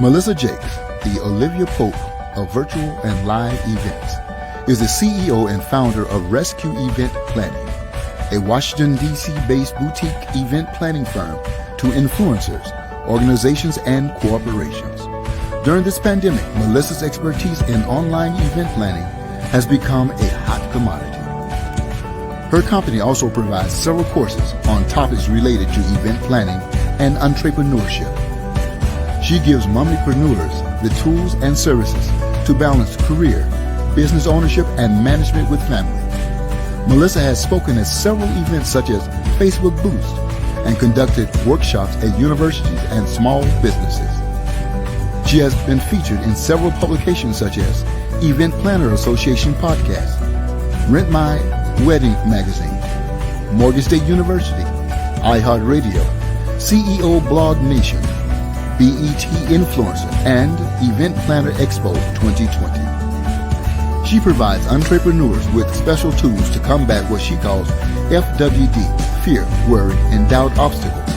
Melissa Jakes, the Olivia Pope of virtual and live events, is the CEO and founder of Rescue Event Planning, a Washington, D.C.-based boutique event planning firm to influencers, organizations, and corporations. During this pandemic, Melissa's expertise in online event planning has become a hot commodity. Her company also provides several courses on topics related to event planning and entrepreneurship. She gives mommypreneurs the tools and services to balance career, business ownership, and management with family. Melissa has spoken at several events such as Facebook Boost and conducted workshops at universities and small businesses. She has been featured in several publications such as Event Planner Association Podcast, Rent My Wedding Magazine, Morgan State University, iHeartRadio, CEO Blog Nation, BET Influencer, and Event Planner Expo 2020. She provides entrepreneurs with special tools to combat what she calls FWD, fear, worry, and doubt obstacles,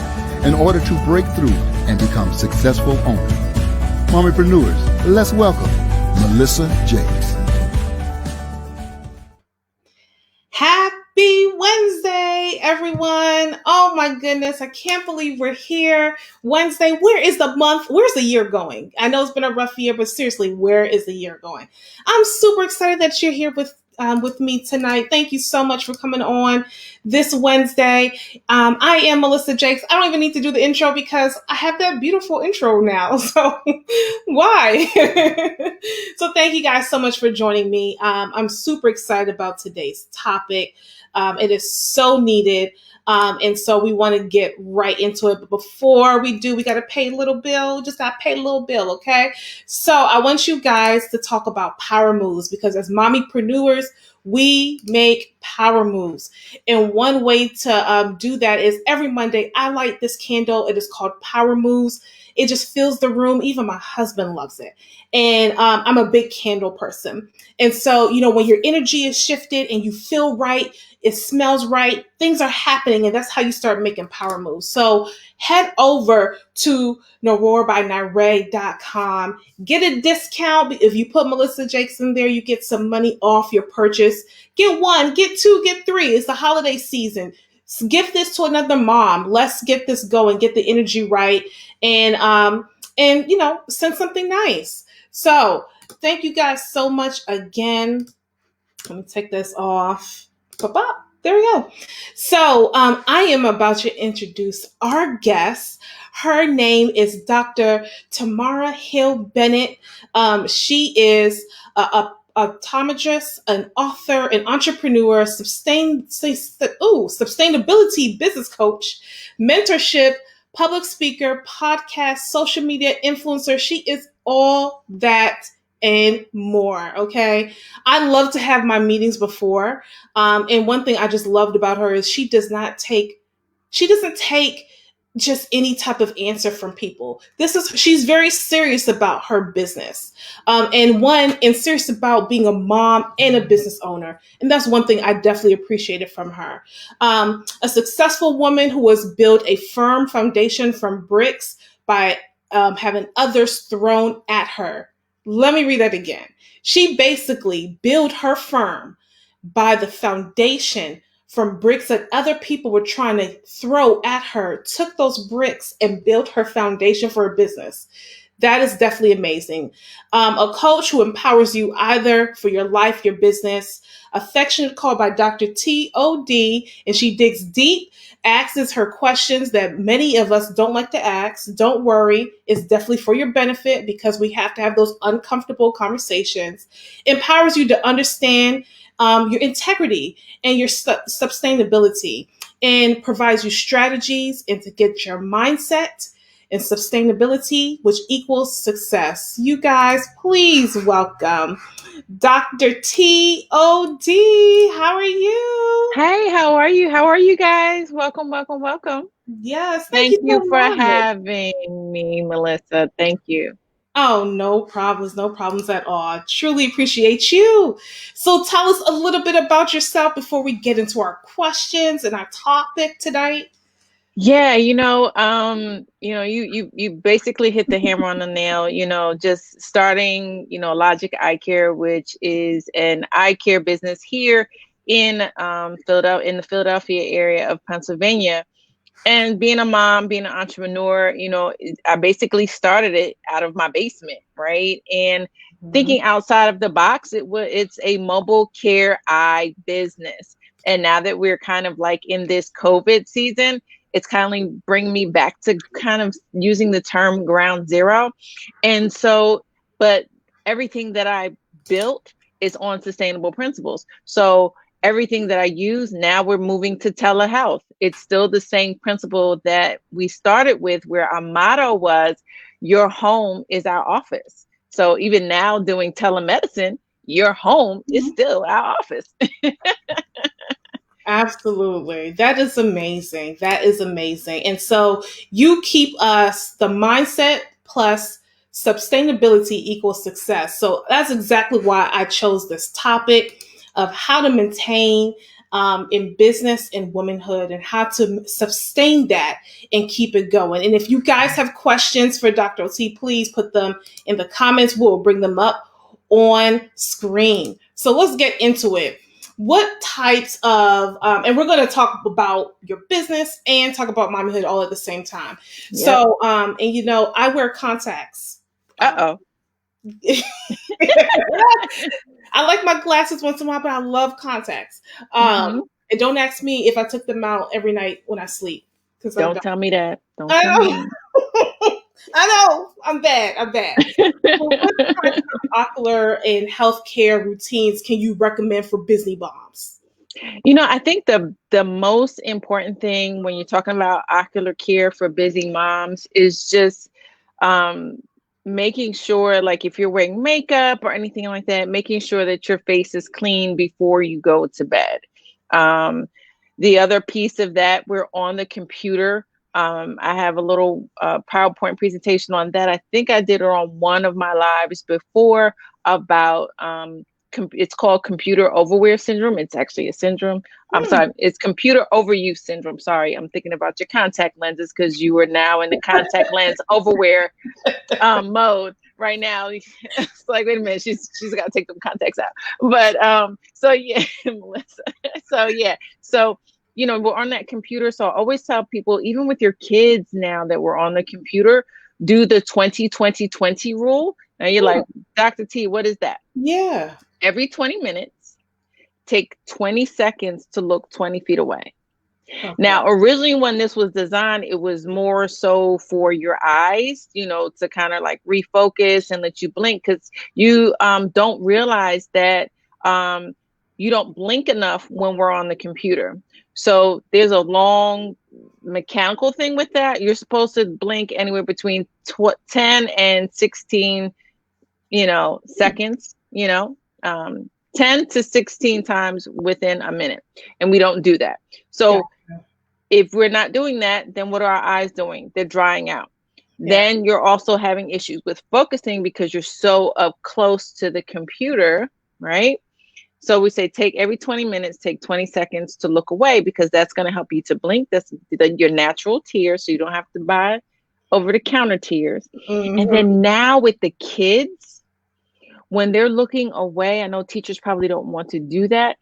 in order to break through and become successful owners. Mommypreneurs, let's welcome Melissa Jakes. Happy Wednesday, everyone. Oh my goodness, I can't believe we're here. Wednesday, where is the month? Where's the year going? I know it's been a rough year, but seriously, where is the year going? I'm super excited that you're here with me tonight. Thank you so much for coming on this Wednesday. I am Melissa Jakes. I don't even need to do the intro because I have that beautiful intro now. So why? So thank you guys so much for joining me. I'm super excited about today's topic. It is so needed. And so we want to get right into it. But before we do, we got to pay a little bill. Just got to pay a little bill, okay? So I want you guys to talk about power moves because as mommypreneurs, we make power moves. And one way to do that is every Monday, I light this candle. It is called Power Moves. It just fills the room. Even my husband loves it. And I'm a big candle person. And so, when your energy is shifted and you feel right, it smells right, things are happening, and that's how you start making power moves. So head over to NauroraByNiray.com. Get a discount. If you put Melissa Jakes in there, you get some money off your purchase. Get one, get two, get three. It's the holiday season. Give this to another mom. Let's get this going, get the energy right, and send something nice. So thank you guys so much again. Let me take this off. There we go. So I am about to introduce our guest. Her name is Dr. Tamara Hill-Bennett. She is a optometrist, an author, an entrepreneur, sustainability business coach, mentorship, public speaker, podcast, social media influencer. She is all that and more. Okay. I love to have my meetings before. And one thing I just loved about her is she doesn't take just any type of answer from people. She's very serious about her business. And serious about being a mom and a business owner. And that's one thing I definitely appreciated from her. A successful woman who has built a firm foundation from bricks by having others thrown at her. Let me read that again. She basically built her firm by the foundation from bricks that other people were trying to throw at her, took those bricks and built her foundation for a business. That is definitely amazing. A coach who empowers you either for your life, your business, affectionately called by Dr. T.O.D., and she digs deep, asks her questions that many of us don't like to ask. Don't worry, it's definitely for your benefit because we have to have those uncomfortable conversations. Empowers you to understand your integrity and your sustainability, and provides you strategies and to get your mindset and sustainability, which equals success. You guys, please welcome Dr. T.O.D. How are you? Hey, how are you? How are you guys? Welcome, welcome, welcome. Yes, thank you for having me, Melissa. Thank you. Oh, no problems at all. Truly appreciate you. So tell us a little bit about yourself before we get into our questions and our topic tonight. Yeah, you basically hit the hammer on the nail, just starting, Logic Eye Care, which is an eye care business here in Philadelphia, in the Philadelphia area of Pennsylvania. And being a mom, being an entrepreneur, I basically started it out of my basement, right? And thinking outside of the box, it's a mobile care eye business. And now that we're kind of like in this COVID season, it's kind of bringing me back to kind of using the term ground zero. And so, but everything that I built is on sustainable principles. So everything that I use now, we're moving to telehealth. It's still the same principle that we started with, where our motto was, your home is our office. So even now doing telemedicine, your home is still our office. Absolutely. That is amazing. That is amazing. And so you keep us the mindset plus sustainability equals success. So that's exactly why I chose this topic of how to maintain in business and womanhood and how to sustain that and keep it going. And if you guys have questions for Dr. OT, please put them in the comments. We'll bring them up on screen. So let's get into it. What types of, and we're going to talk about your business and talk about mommyhood all at the same time. Yep. So, and I wear contacts. Uh-oh. I like my glasses once in a while, but I love contacts. And don't ask me if I took them out every night when I sleep. Don't tell me that. Don't tell me. I know. I'm bad. What types of ocular and healthcare routines can you recommend for busy moms? I think the most important thing when you're talking about ocular care for busy moms is just making sure, like if you're wearing makeup or anything like that, making sure that your face is clean before you go to bed. The other piece of that, we're on the computer. I have a little PowerPoint presentation on that. I think I did it on one of my lives before about, it's called computer overwear syndrome. It's actually a syndrome. I'm sorry, it's computer overuse syndrome. Sorry, I'm thinking about your contact lenses because you are now in the contact lens overwear mode right now. It's like, wait a minute, she's got to take them contacts out. But so yeah, Melissa. So we're on that computer. So I always tell people, even with your kids now that we're on the computer, do the 20-20-20 rule. Now you're like, Dr. T, what is that? Yeah. Every 20 minutes, take 20 seconds to look 20 feet away. Okay. Now, originally when this was designed, it was more so for your eyes, to kind of like refocus and let you blink, because you don't realize that you don't blink enough when we're on the computer. So there's a long mechanical thing with that. You're supposed to blink anywhere between 10 and 16, seconds, 10 to 16 times within a minute. And we don't do that. So if we're not doing that, then what are our eyes doing? They're drying out. Then you're also having issues with focusing because you're so up close to the computer, right? So we say, take every 20 minutes, take 20 seconds to look away, because that's going to help you to blink. That's your natural tears. So you don't have to buy over-the-counter tears. And then now with the kids, when they're looking away, I know teachers probably don't want to do that,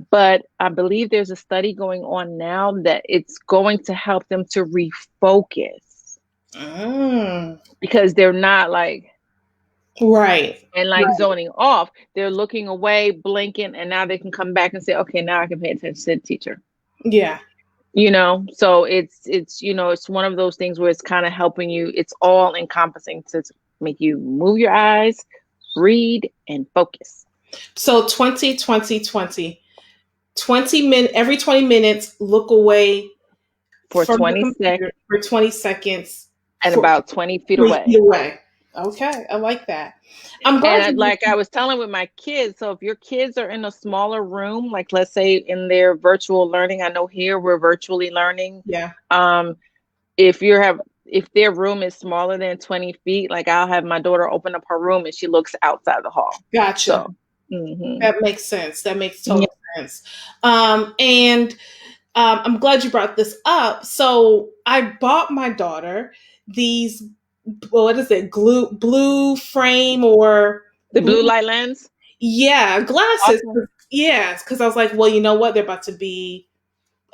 but I believe there's a study going on now that it's going to help them to refocus because they're not like, right. And like zoning off, they're looking away, blinking, and now they can come back and say, okay, now I can pay attention to the teacher. Yeah. So it's one of those things where it's kind of helping you. It's all encompassing to make you move your eyes, read, and focus. So 20-20-20. 20 minutes, every 20 minutes, look away for 20 seconds. For 20 seconds. And about 20 feet away. Okay, I like that. I was telling with my kids, so if your kids are in a smaller room, like let's say in their virtual learning, I know here we're virtually learning. Yeah. If their room is smaller than 20 feet, like I'll have my daughter open up her room and she looks outside the hall. Gotcha. So, that makes sense. That makes total sense. And I'm glad you brought this up. So I bought my daughter these, what is it, blue frame or The blue, blue light lens. yeah, glasses. Awesome. Yes, because I was like, well, you know what? They're about to be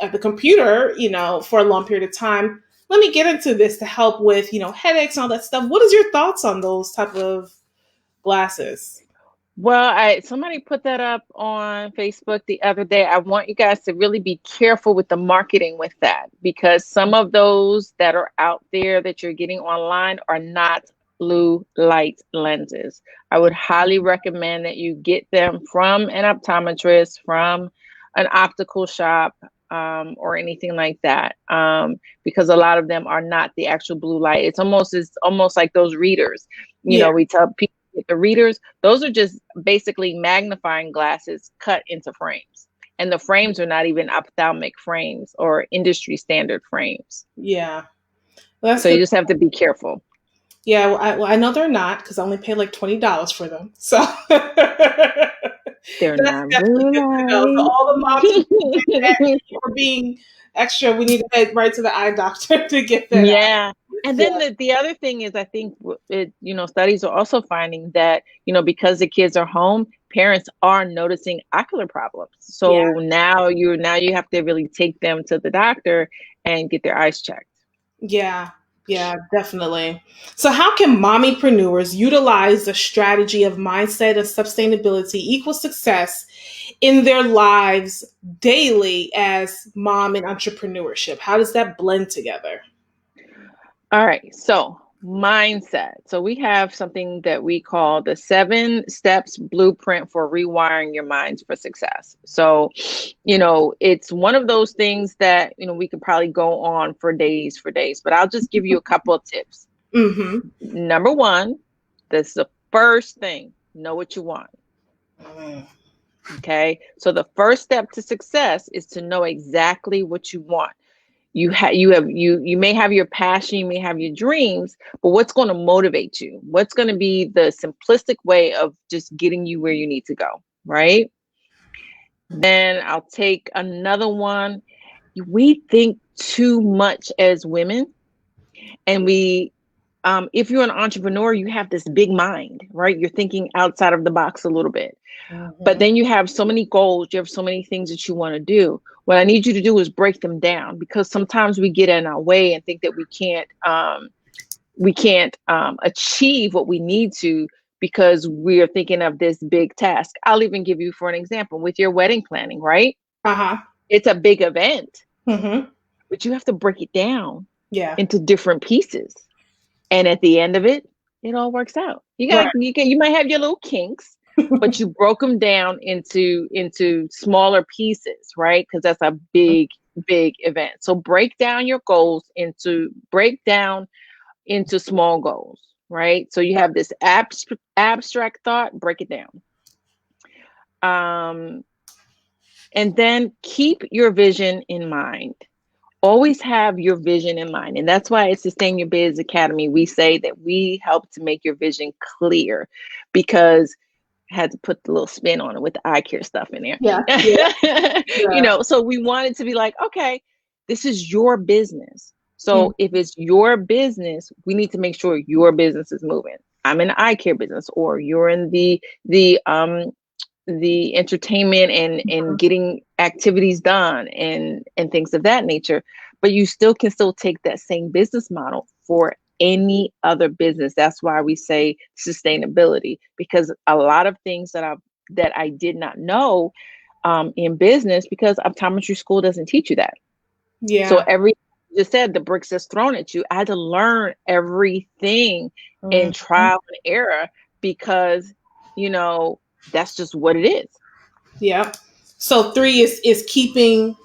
at the computer, for a long period of time. Let me get into this to help with, headaches and all that stuff. What is your thoughts on those type of glasses? Well, somebody put that up on Facebook the other day. I want you guys to really be careful with the marketing with that, because some of those that are out there that you're getting online are not blue light lenses. I would highly recommend that you get them from an optometrist, from an optical shop, or anything like that, because a lot of them are not the actual blue light. It's almost like those readers. Yeah. We tell people, the readers, those are just basically magnifying glasses cut into frames. And the frames are not even ophthalmic frames or industry standard frames. Yeah. Well, that's So you good. just have to be careful. Yeah, I know they're not, because I only paid like $20 for them. So They're that's not definitely blue good to know. So light. all the moms for being extra, we need to head right to the eye doctor to get that out. Yeah. And then the other thing is, I think studies are also finding that, because the kids are home, parents are noticing ocular problems. So now you have to really take them to the doctor and get their eyes checked. Yeah, yeah, definitely. So how can mommypreneurs utilize the strategy of mindset of sustainability equals success in their lives daily as mom and entrepreneurship? How does that blend together? All right. So mindset. So we have something that we call the 7 steps blueprint for rewiring your minds for success. So, it's one of those things that, we could probably go on for days, but I'll just give you a couple of tips. Mm-hmm. Number 1, this is the first thing, know what you want. Okay. So the first step to success is to know exactly what you want. You may have your passion, you may have your dreams, but what's going to motivate you? What's going to be the simplistic way of just getting you where you need to go, right? Then I'll take another one. We think too much as women, and if you're an entrepreneur, you have this big mind, right? You're thinking outside of the box a little bit. But then you have so many goals, you have so many things that you want to do. What I need you to do is break them down, because sometimes we get in our way and think that we can't achieve what we need to, because we are thinking of this big task. I'll even give you for an example with your wedding planning, right? Uh-huh. It's a big event, Mm-hmm. but you have to break it down Yeah. into different pieces. And at the end of it, it all works out. You might have your little kinks, but you broke them down into smaller pieces, right? Because that's a big event. So break down your goals into small goals, right? So you have this abstract thought, break it down. And then keep your vision in mind. Always have your vision in mind. And that's why at Sustain Your Biz Academy, we say that we help to make your vision clear, because I had to put the little spin on it with the eye care stuff in there. Yeah. So we wanted to be like, okay, this is your business. So if it's your business, we need to make sure your business is moving. I'm in the eye care business, or you're in the entertainment and getting activities done and things of that nature, but you can still take that same business model for any other business. That's why we say sustainability, because a lot of things that I did not know in business, because optometry school doesn't teach you that. Yeah. So just said, the bricks that's thrown at you, I had to learn everything in trial and error, because that's just what it is. Yeah. So 3 is keeping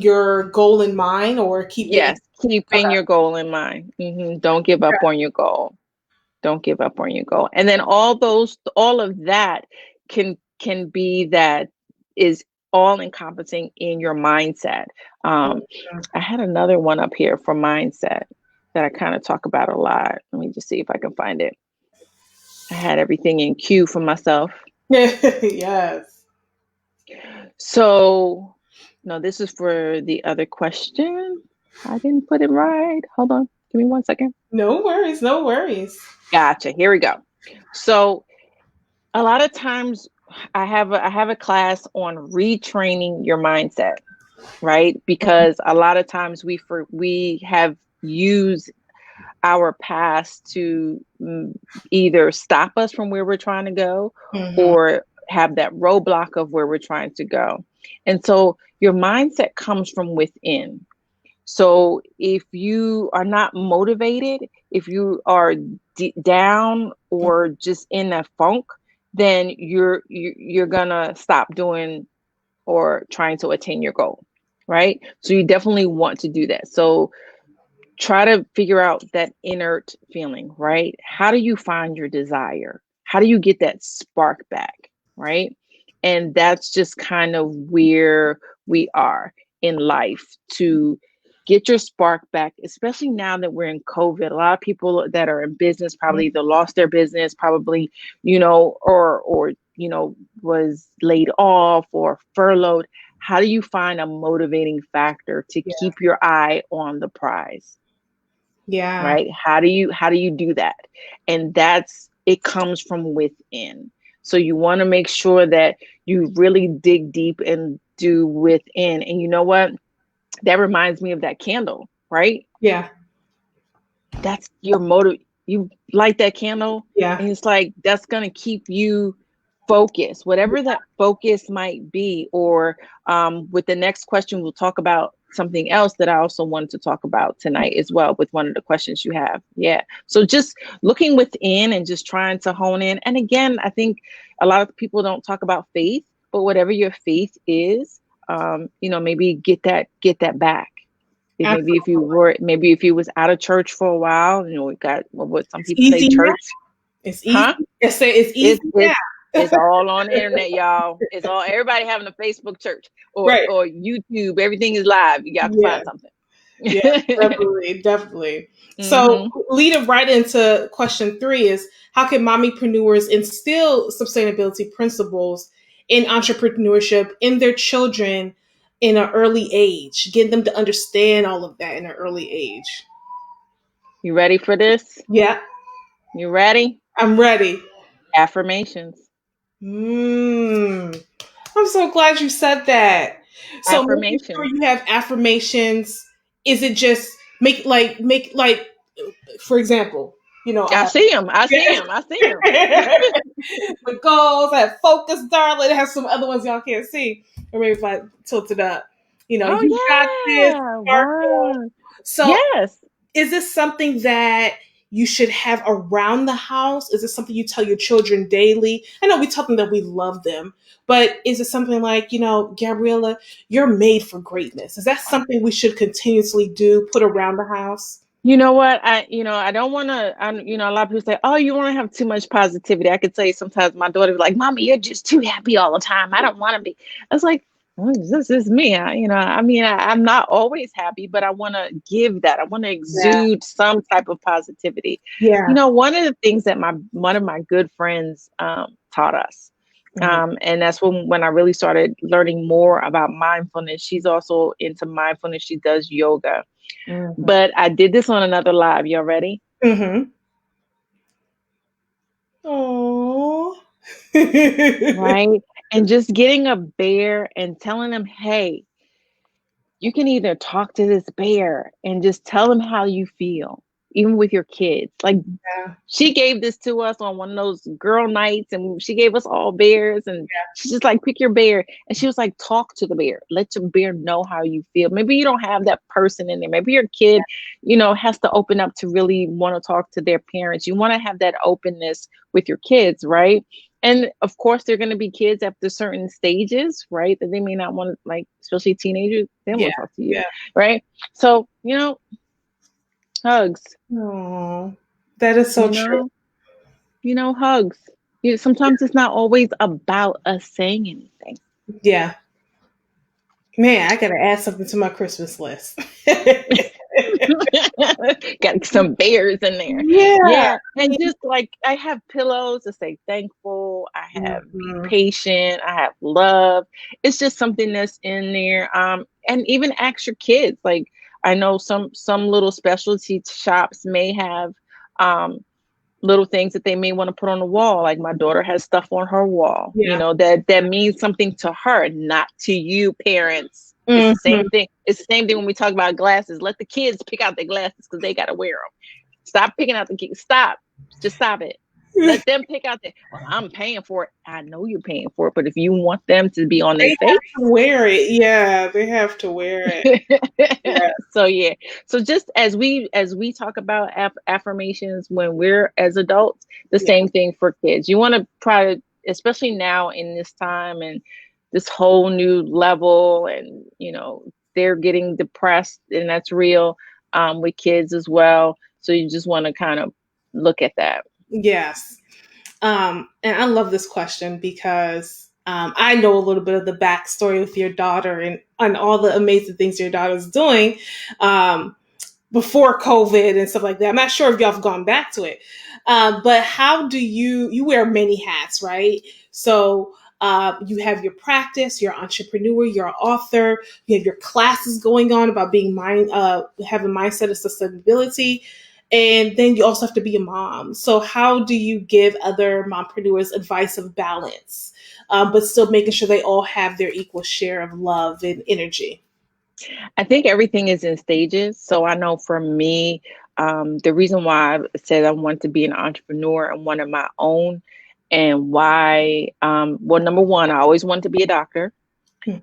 your goal in mind, or keeping Your goal in mind. Don't give up on your goal. Don't give up on your goal. And then all of that can be, that is all encompassing in your mindset. I had another one up here for mindset that I kind of talk about a lot. Let me just see if I can find it. I had everything in queue for myself. Yes. So No, this is for the other question. I didn't put it right. Hold on. Give me 1 second. No worries, no worries. Gotcha. Here we go. So a lot of times I have a class on retraining your mindset, right? Because a lot of times we have used our past to either stop us from where we're trying to go or have that roadblock of where we're trying to go. And so your mindset comes from within. So if you are not motivated, if you are down or just in a funk, then you're gonna stop doing or trying to attain your goal, right? So you definitely want to do that. So try to figure out that inert feeling, right? How do you find your desire? How do you get that spark back, right? And that's just kind of where we are in life, to get your spark back, especially now that we're in COVID. A lot of people that are in business probably either lost their business, probably, or was laid off or furloughed. How do you find a motivating factor to keep your eye on the prize? Yeah. Right? How do you do that? And it comes from within. So you want to make sure that you really dig deep and do within. And you know what? That reminds me of that candle, right? Yeah. That's your motive. You light that candle, Yeah. and it's like that's gonna keep you focused, whatever that focus might be. Or with the next question, we'll talk about something else that I also wanted to talk about tonight as well with one of the questions you have. Yeah. So just looking within and just trying to hone in. And again, I think a lot of people don't talk about faith, but whatever your faith is, maybe get that back. Maybe if you was out of church for a while, we got what some people say church. It's easy. Huh? It's easy. It's all on the internet, y'all. It's all everybody having a Facebook church or YouTube. Everything is live. You got to find something. Yeah, definitely. So leading right into question 3 is, how can mommypreneurs instill sustainability principles in entrepreneurship in their children in an early age, getting them to understand all of that in an early age? You ready for this? Yeah. You ready? I'm ready. Affirmations. I'm so glad you said that. So making sure you have affirmations. Is it just make like, for example, I see them. The goals, I have focus, darling. I have some other ones y'all can't see. Or maybe if I tilt it up. Got this. Wow. So yes. Is this something that you should have around the house? Is it something you tell your children daily? I know we tell them that we love them, but is it something like, Gabriella, you're made for greatness? Is that something we should continuously put around the house? You know what? I don't want to, a lot of people say, oh, you want to have too much positivity. I could tell you sometimes my daughter be like, Mommy, you're just too happy all the time. I don't want to be. I was like, well, this is me. I'm not always happy, but I want to give that. I want to exude some type of positivity. Yeah. One of the things that one of my good friends taught us, and that's when I really started learning more about mindfulness. She's also into mindfulness. She does yoga. But I did this on another live. Y'all ready? Oh. Right. And just getting a bear and telling them, hey, you can either talk to this bear and just tell them how you feel, even with your kids. Like she gave this to us on one of those girl nights, and she gave us all bears, and she's just like, pick your bear. And she was like, talk to the bear. Let your bear know how you feel. Maybe you don't have that person in there. Maybe your kid, has to open up to really want to talk to their parents. You want to have that openness with your kids, right? And of course, they're going to be kids after certain stages, right? That they may not want to, like, especially teenagers, they don't want to talk to you, right? So, hugs. Oh, that is so true. Hugs. Sometimes it's not always about us saying anything. Yeah. Man, I got to add something to my Christmas list. Got some bears in there. Yeah. Yeah. And just like I have pillows to say thankful. I have be patient. I have love. It's just something that's in there. And even ask your kids. Like I know some little specialty shops may have little things that they may want to put on the wall. Like my daughter has stuff on her wall, Yeah. that means something to her, not to you parents. It's the same thing. It's the same thing when we talk about glasses. Let the kids pick out their glasses because they got to wear them. Stop picking out the kids. Stop. Just stop it. Let them pick out well, I'm paying for it. I know you're paying for it, but if you want them to be on their They face, have to wear it. Yeah, they have to wear it. Yeah. So just as we talk about affirmations when we're as adults, the same thing for kids. You want to try to, especially now in this time and this whole new level, and they're getting depressed, and that's real with kids as well. So you just want to kind of look at that. Yes. And I love this question because I know a little bit of the backstory with your daughter and all the amazing things your daughter's doing before COVID and stuff like that. I'm not sure if y'all have gone back to it. But how do you wear many hats, right? So you have your practice, you're an entrepreneur, you're an author, you have your classes going on about being having mindset of sustainability. And then you also have to be a mom. So how do you give other mompreneurs advice of balance, but still making sure they all have their equal share of love and energy? I think everything is in stages. So I know for me, the reason why I said I want to be an entrepreneur and one of my own, and why, well, number one, I always wanted to be a doctor.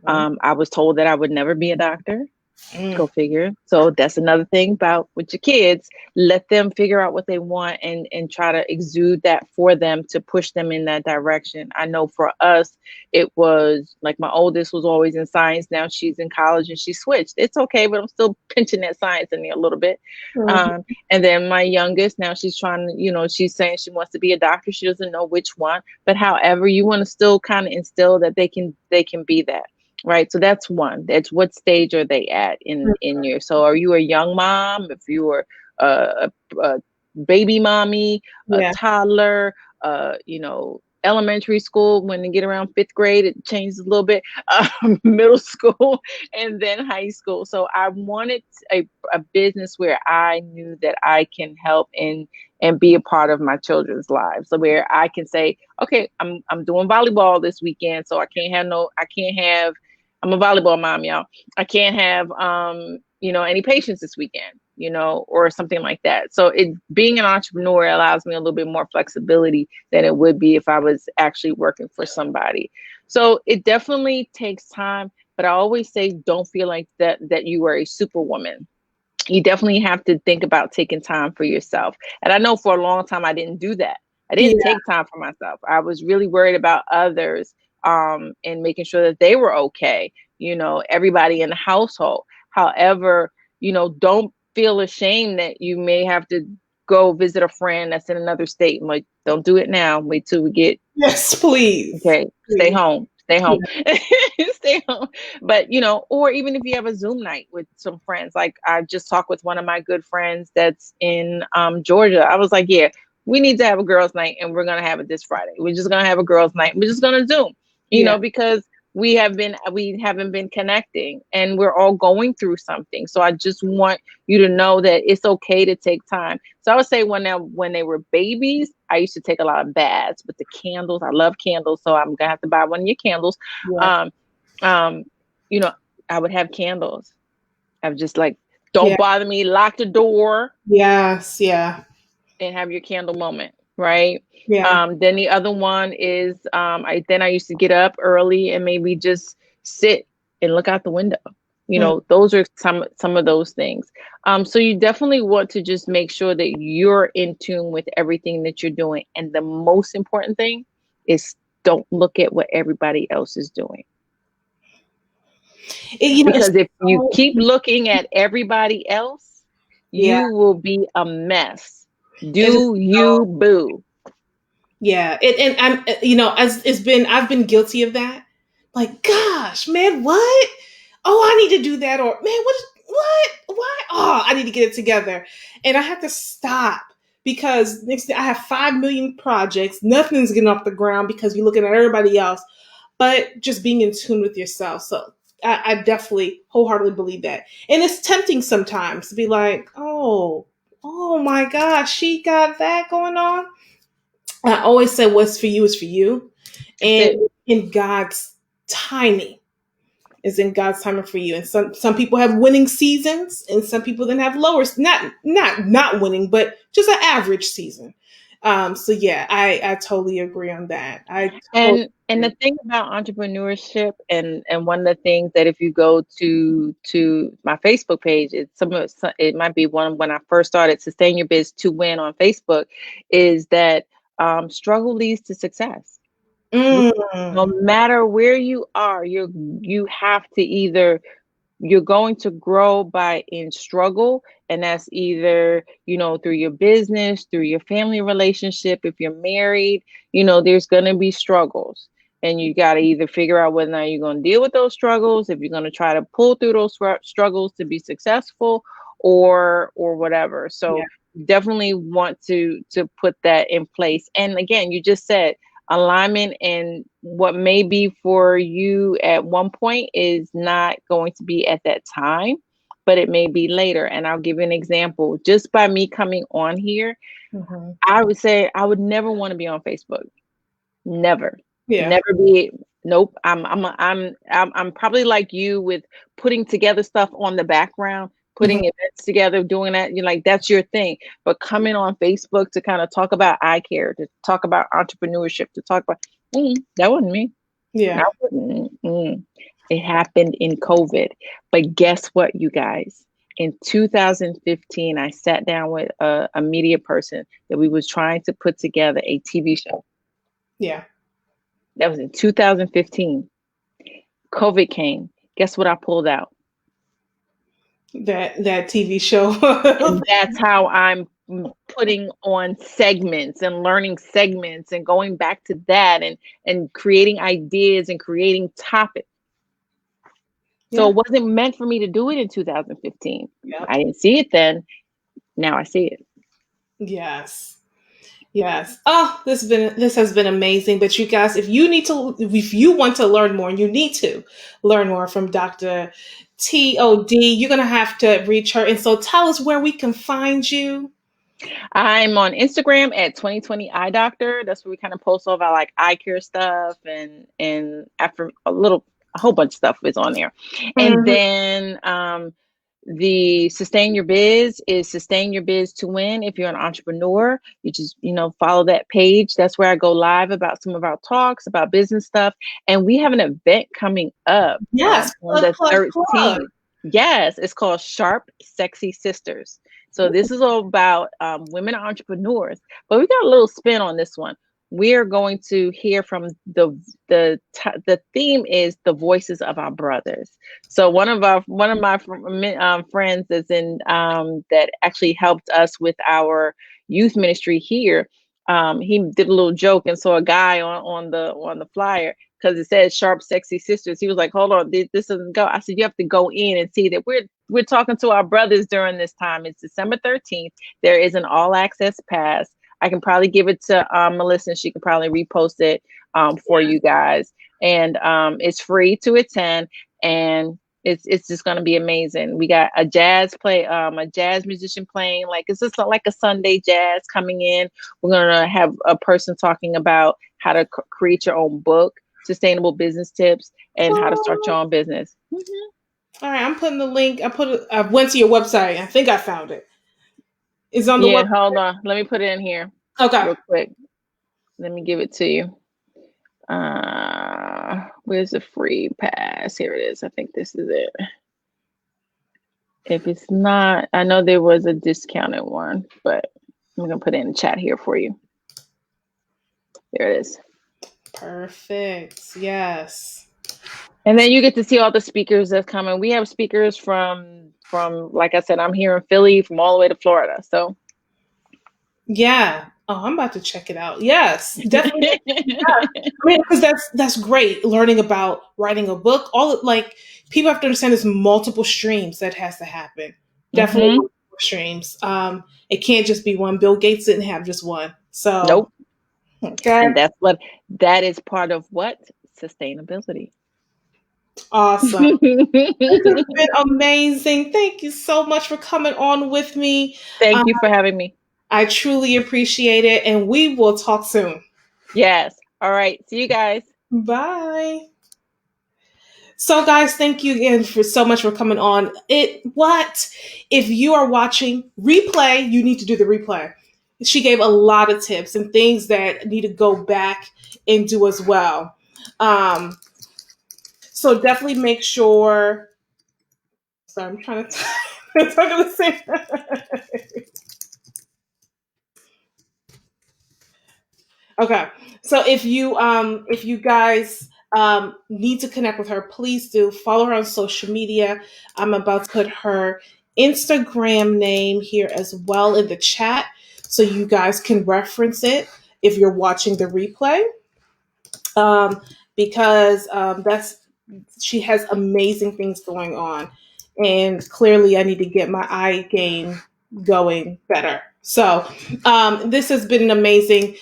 I was told that I would never be a doctor. Go figure. So that's another thing about with your kids. Let them figure out what they want and try to exude that for them to push them in that direction. I know for us, it was like my oldest was always in science. Now she's in college and she switched. It's okay, but I'm still pinching that science in there a little bit. And then my youngest, now she's trying to, she's saying she wants to be a doctor. She doesn't know which one, but however, you want to still kind of instill that they can be that. Right. So that's one. That's what stage are they at in your, so are you a young mom? If you are a baby mommy, a toddler, elementary school, when they get around 5th grade, it changes a little bit, middle school, and then high school. So I wanted a business where I knew that I can help and be a part of my children's lives. So where I can say, okay, I'm doing volleyball this weekend, so I'm a volleyball mom, y'all. I can't have, any patients this weekend, or something like that. So being an entrepreneur allows me a little bit more flexibility than it would be if I was actually working for somebody. So it definitely takes time, but I always say, don't feel like that you are a superwoman. You definitely have to think about taking time for yourself. And I know for a long time, I didn't do that. I didn't take time for myself. I was really worried about others, and making sure that they were okay, everybody in the household. However, don't feel ashamed that you may have to go visit a friend that's in another state. Like, don't do it now. Wait till we get. Yes, please. Okay. Please. Stay home. Stay home. But, or even if you have a Zoom night with some friends, like I just talked with one of my good friends that's in Georgia. I was like, yeah, we need to have a girls' night, and we're going to have it this Friday. We're just going to have a girls' night. We're just going to Zoom, because we haven't been connecting, and we're all going through something. So I just want you to know that it's okay to take time. So I would say when they were babies, I used to take a lot of baths with the candles. I love candles, so I'm gonna have to buy one of your candles. Yeah. I would have candles. I was just like, don't bother me, lock the door. Yes, yeah. And have your candle moment, right? Yeah. Then the other one is I used to get up early and maybe just sit and look out the window. Those are some of those things. So you definitely want to just make sure that you're in tune with everything that you're doing. And the most important thing is don't look at what everybody else is doing. Because if you keep looking at everybody else, you will be a mess. Boo. Yeah. And I'm, I've been guilty of that. Like, gosh, man, what? Oh, I need to do that. Or man, what? Why? Oh, I need to get it together. And I had to stop because next thing I have 5 million projects. Nothing's getting off the ground because you're looking at everybody else, but just being in tune with yourself. So I definitely wholeheartedly believe that. And it's tempting sometimes to be like, oh my gosh, she got that going on. I always say what's for you is for you. And in God's timing is in God's timing for you. And some people have winning seasons and some people then have lower, not winning, but just an average season. So yeah, I totally agree on that. And the thing about entrepreneurship, and one of the things that if you go to my Facebook page, it might be one when I first started Sustain Your Biz to Win on Facebook, is that struggle leads to success. No matter where you are, you have to either, you're going to grow by in struggle, and that's either, through your business, through your family relationship. If you're married, there's going to be struggles, and you got to either figure out whether or not you're going to deal with those struggles, if you're going to try to pull through those struggles to be successful, or whatever. So definitely want to put that in place. And again, you just said alignment, and what may be for you at one point is not going to be at that time, but it may be later. And I'll give you an example. Just by me coming on here, I would say I would never want to be on Facebook. Never. Never be. Nope. I'm probably like you with putting together stuff on the background, putting events together, doing that. You're like, that's your thing. But coming on Facebook to kind of talk about eye care, to talk about entrepreneurship, to talk about, that wasn't me. Yeah. It happened in COVID. But guess what, you guys? In 2015, I sat down with a media person that we was trying to put together a TV show. Yeah. That was in 2015. COVID came. Guess what I pulled out? That TV show. And that's how I'm putting on segments and learning segments and going back to that, and creating ideas and creating topics. So it wasn't meant for me to do it in 2015. I didn't see it then. Now I see it. Yes. Oh, this has been amazing. But you guys, if you want to learn more, and you need to learn more from Dr. TOD, you're gonna have to reach her. And so tell us where we can find you. I'm on Instagram at 2020 Eye Doctor. That's where we kind of post all about like eye care stuff, and after a whole bunch of stuff is on there. And then the Sustain Your Biz is Sustain Your Biz to Win. If you're an entrepreneur, you just, follow that page. That's where I go live about some of our talks about business stuff. And we have an event coming up on the 13th. Yes, it's called Sharp Sexy Sisters. So this is all about women entrepreneurs, but we got a little spin on this one. We're going to hear from the theme is the voices of our brothers. So one of my friends that's in that actually helped us with our youth ministry here. He did a little joke and saw a guy on the flyer, because it says Sharp Sexy Sisters. He was like, hold on, this doesn't go. I said, you have to go in and see that we're talking to our brothers during this time. It's December 13th. There is an all access pass. I can probably give it to Melissa, and she can probably repost it for you guys. And it's free to attend, and it's just going to be amazing. We got a jazz musician playing, like it's just like a Sunday jazz coming in. We're going to have a person talking about how to create your own book, sustainable business tips, and how to start your own business. All right, I'm putting the link. I went to your website. I think I found it. It's on the website. Hold on. Let me put it in here. Okay. Real quick. Let me give it to you. Where's the free pass? Here it is. I think this is it. If it's not, I know there was a discounted one, but I'm going to put it in the chat here for you. There it is. Perfect. Yes. And then you get to see all the speakers that's coming. We have speakers from like I said, I'm here in Philly, from all the way to Florida. So yeah. Oh, I'm about to check it out. Yes, definitely. Yeah. I mean, because that's great. Learning about writing a book, people have to understand there's multiple streams that has to happen. Definitely multiple streams. It can't just be one. Bill Gates didn't have just one. So nope. Okay. And that is part of what? Sustainability. Awesome. This has been amazing. Thank you so much for coming on with me. Thank you for having me. I truly appreciate it. And we will talk soon. Yes. All right. See you guys. Bye. So guys, thank you again for so much for coming on. If you are watching replay, you need to do the replay. She gave a lot of tips and things that need to go back and do as well. So definitely make sure. Sorry, I'm trying to talk at the same time. Okay, so if you guys need to connect with her, please do follow her on social media. I'm about to put her Instagram name here as well in the chat, so you guys can reference it if you're watching the replay. Because she has amazing things going on, and clearly I need to get my eye game going better. So this has been amazing.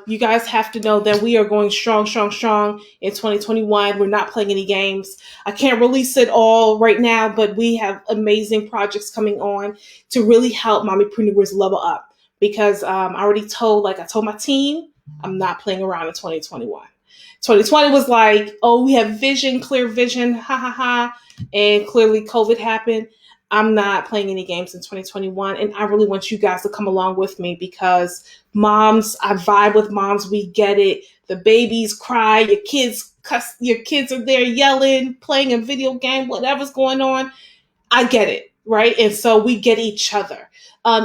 You guys have to know that we are going strong in 2021. We're not playing any games. I can't release it all right now, but we have amazing projects coming on to really help mommypreneurs level up. Because I told my team, I'm not playing around in 2021. 2020 was like, oh, we have clear vision, ha ha ha. And clearly COVID happened. I'm not playing any games in 2021. And I really want you guys to come along with me, because moms, I vibe with moms. We get it. The babies cry, your kids cuss, your kids are there yelling, playing a video game, whatever's going on. I get it, right? And so we get each other.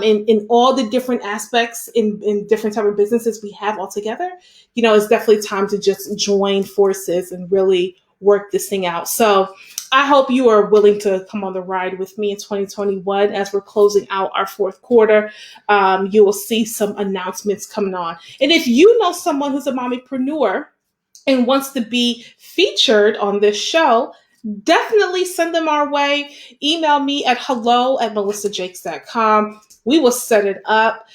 In all the different aspects in different type of businesses we have all together, it's definitely time to just join forces and really work this thing out. So I hope you are willing to come on the ride with me in 2021 as we're closing out our fourth quarter. You will see some announcements coming on. And if you know someone who's a mommypreneur and wants to be featured on this show, definitely send them our way. Email me at hello@melissajakes.com. We will set it up.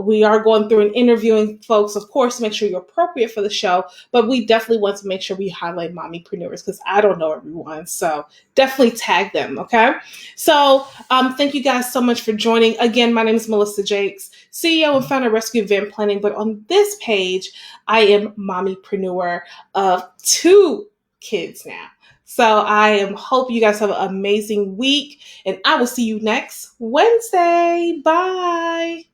We are going through and interviewing folks, of course, to make sure you're appropriate for the show, but we definitely want to make sure we highlight mommypreneurs, because I don't know everyone. So definitely tag them, okay? So thank you guys so much for joining. Again, my name is Melissa Jakes, CEO and founder of Rescue Event Planning, but on this page, I am mommypreneur of 2 kids now. So hope you guys have an amazing week, and I will see you next Wednesday. Bye.